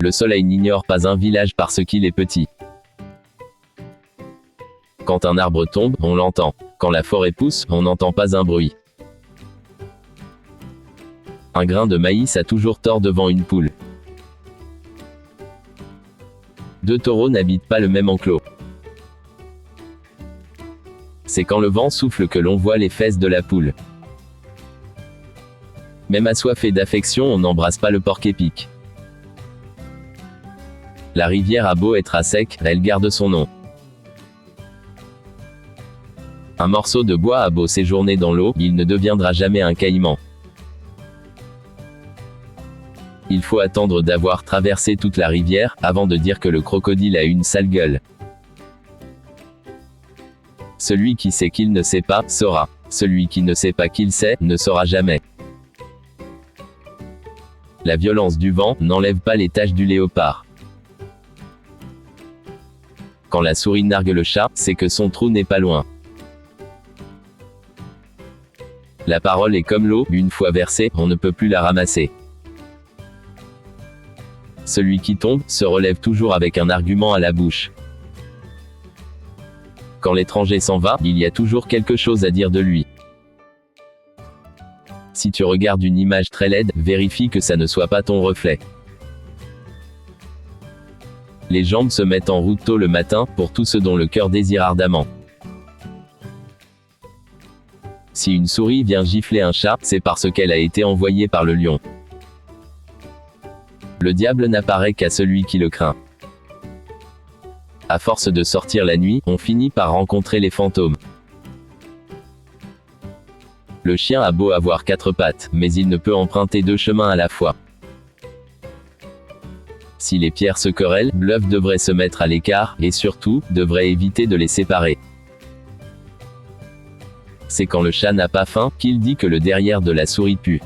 Le soleil n'ignore pas un village parce qu'il est petit. Quand un arbre tombe, on l'entend. Quand la forêt pousse, on n'entend pas un bruit. Un grain de maïs a toujours tort devant une poule. Deux taureaux n'habitent pas le même enclos. C'est quand le vent souffle que l'on voit les fesses de la poule. Même assoiffé d'affection, on n'embrasse pas le porc-épic. La rivière a beau être à sec, elle garde son nom. Un morceau de bois a beau séjourner dans l'eau, il ne deviendra jamais un caïman. Il faut attendre d'avoir traversé toute la rivière, avant de dire que le crocodile a une sale gueule. Celui qui sait qu'il ne sait pas, saura. Celui qui ne sait pas qu'il sait, ne saura jamais. La violence du vent n'enlève pas les taches du léopard. Quand la souris nargue le chat, c'est que son trou n'est pas loin. La parole est comme l'eau, une fois versée, on ne peut plus la ramasser. Celui qui tombe, se relève toujours avec un argument à la bouche. Quand l'étranger s'en va, il y a toujours quelque chose à dire de lui. Si tu regardes une image très laide, vérifie que ça ne soit pas ton reflet. Les jambes se mettent en route tôt le matin, pour tout ce dont le cœur désire ardemment. Si une souris vient gifler un chat, c'est parce qu'elle a été envoyée par le lion. Le diable n'apparaît qu'à celui qui le craint. À force de sortir la nuit, on finit par rencontrer les fantômes. Le chien a beau avoir 4 pattes, mais il ne peut emprunter 2 chemins à la fois. Si les pierres se querellent, l'œuf devrait se mettre à l'écart, et surtout, devrait éviter de les séparer. C'est quand le chat n'a pas faim, qu'il dit que le derrière de la souris pue.